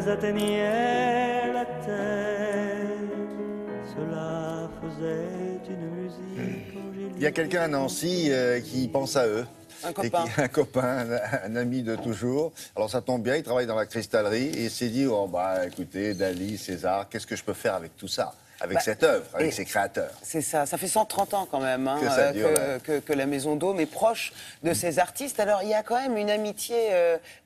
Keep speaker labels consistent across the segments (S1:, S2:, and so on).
S1: elles atteignaient la terre. Cela faisait une musique angélique.
S2: Il y a quelqu'un à Nancy qui pense à eux.
S3: Un copain.
S2: Un copain, un ami de toujours. Alors ça tombe bien, il travaille dans la cristallerie et il s'est dit, oh bah écoutez, Dali, César, qu'est-ce que je peux faire avec tout ça, avec cette œuvre, avec ces créateurs?
S3: C'est ça, ça fait 130 ans quand même hein,
S2: que, ça dure,
S3: que la Maison Dôme est proche de ces artistes. Alors il y a quand même une amitié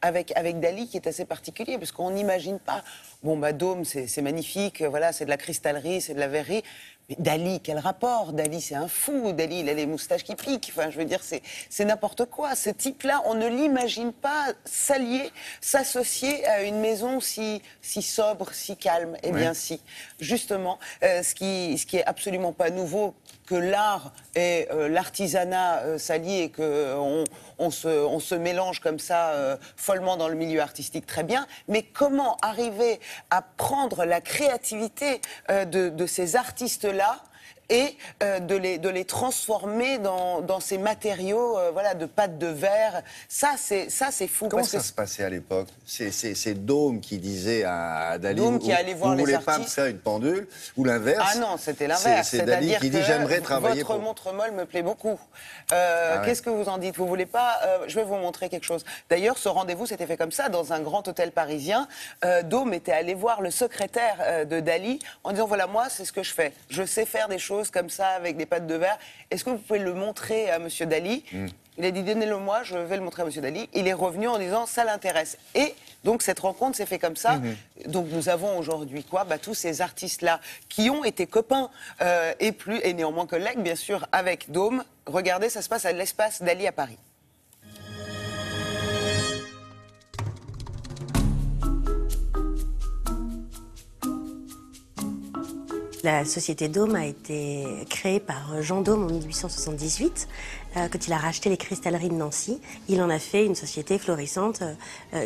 S3: avec Dali qui est assez particulière, parce qu'on n'imagine pas, bon bah Dôme c'est magnifique, voilà, c'est de la cristallerie, c'est de la verrerie. Mais Dali, quel rapport? Dali, c'est un fou. Dali, il a les moustaches qui piquent. Enfin, je veux dire, c'est n'importe quoi. Ce type-là, on ne l'imagine pas s'allier, s'associer à une maison si sobre, si calme. Eh bien, si. Justement, ce qui est absolument pas nouveau, que l'art et l'artisanat s'allient et qu'on se mélange comme ça follement dans le milieu artistique, très bien. Mais comment arriver à prendre la créativité de ces artistes-là et de les transformer dans ces matériaux voilà, de pâte de verre. Ça, c'est fou.
S2: Comment ça se passait à l'époque? C'est Dôme qui disait à Dali,
S3: Dôme qui allait voir les
S2: voulez
S3: artistes.
S2: pas me faire une pendule? Ou l'inverse?
S3: Ah non, c'était l'inverse.
S2: C'est Dali qui dit, j'aimerais travailler
S3: votre montre molle me plaît beaucoup. Qu'est-ce que vous en dites? Vous voulez pas je vais vous montrer quelque chose. D'ailleurs, ce rendez-vous s'était fait comme ça, dans un grand hôtel parisien. Dôme était allé voir le secrétaire de Dali en disant, voilà, moi, c'est ce que je fais. Je sais faire des choses comme ça avec des pâtes de verre. Est-ce que vous pouvez le montrer à Monsieur Dali? Il a dit, donnez-le-moi, je vais le montrer à Monsieur Dali. Il est revenu en disant, ça l'intéresse. Et donc, cette rencontre s'est faite comme ça. Donc, nous avons aujourd'hui quoi? Tous ces artistes-là qui ont été copains et néanmoins collègues, bien sûr, avec Dôme. Regardez, ça se passe à l'espace Dali à Paris.
S4: La société Dôme a été créée par Jean Dôme en 1878. Quand il a racheté les cristalleries de Nancy, il en a fait une société florissante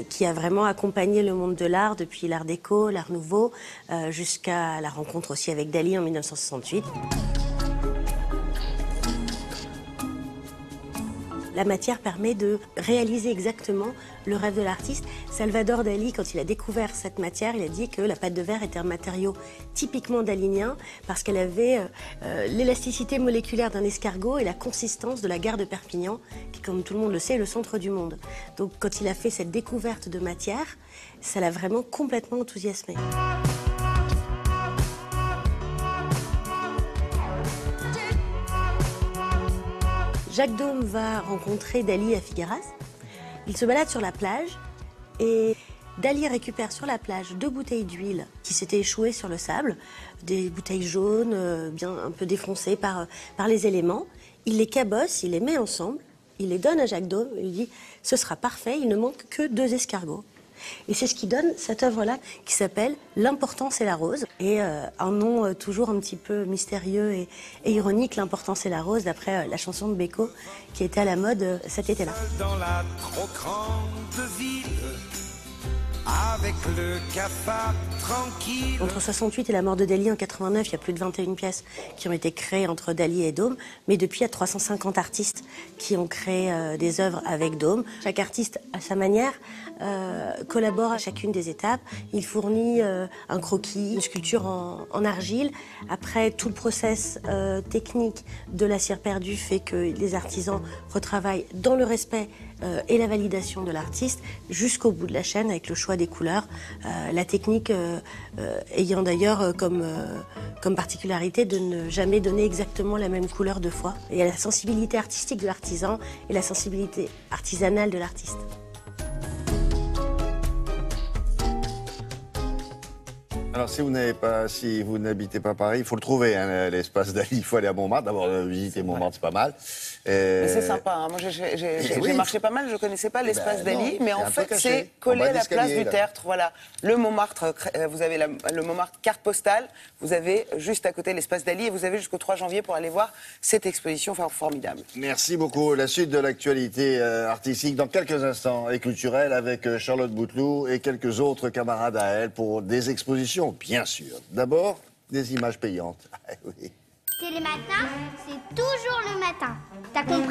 S4: qui a vraiment accompagné le monde de l'art depuis l'art déco, l'art nouveau, jusqu'à la rencontre aussi avec Dali en 1968. La matière permet de réaliser exactement le rêve de l'artiste. Salvador Dali, quand il a découvert cette matière, il a dit que la pâte de verre était un matériau typiquement dalinien parce qu'elle avait l'élasticité moléculaire d'un escargot et la consistance de la gare de Perpignan, qui, comme tout le monde le sait, est le centre du monde. Donc quand il a fait cette découverte de matière, ça l'a vraiment complètement enthousiasmé. Jacques Dôme va rencontrer Dali à Figueras. Il se balade sur la plage et Dali récupère sur la plage 2 bouteilles d'huile qui s'étaient échouées sur le sable, des bouteilles jaunes, bien un peu défoncées par les éléments. Il les cabosse, il les met ensemble, il les donne à Jacques Dôme, il lui dit « ce sera parfait, il ne manque que 2 escargots ». Et c'est ce qui donne cette œuvre-là qui s'appelle « L'importance et la rose ». Et un nom toujours un petit peu mystérieux et ironique, « L'importance et la rose », d'après la chanson de Beko qui était à la mode cet été-là.
S5: Dans la trop grande ville, avec le cafard tranquille.
S4: Entre 68 et la mort de Dali en 89, il y a plus de 21 pièces qui ont été créées entre Dali et Dôme. Mais depuis, il y a 350 artistes qui ont créé des œuvres avec Dôme. Chaque artiste, à sa manière, collabore à chacune des étapes. Il fournit un croquis, une sculpture en argile. Après, tout le process technique de la cire perdue fait que les artisans retravaillent dans le respect et la validation de l'artiste jusqu'au bout de la chaîne avec le choix des couleurs. La technique ayant d'ailleurs comme particularité de ne jamais donner exactement la même couleur 2 fois. Il y a la sensibilité artistique de l'artisan et la sensibilité artisanale de l'artiste.
S2: Alors, si vous n'habitez pas Paris, il faut le trouver, hein, l'espace Dali. Il faut aller à Montmartre. D'abord, visiter Montmartre, c'est pas mal.
S3: Mais c'est sympa. Hein. Moi, j'ai marché pas mal. Je ne connaissais pas l'espace Dali, mais en fait, c'est collé à la place du Tertre. Voilà. Le Montmartre, vous avez le Montmartre carte postale. Vous avez juste à côté l'espace Dali et vous avez jusqu'au 3 janvier pour aller voir cette exposition formidable.
S2: Merci beaucoup. La suite de l'actualité artistique dans quelques instants et culturelle avec Charlotte Bouteloup et quelques autres camarades à elle pour des expositions, bien sûr. D'abord, des images payantes. Oui.
S6: Télématin, c'est toujours le matin. T'as compris ?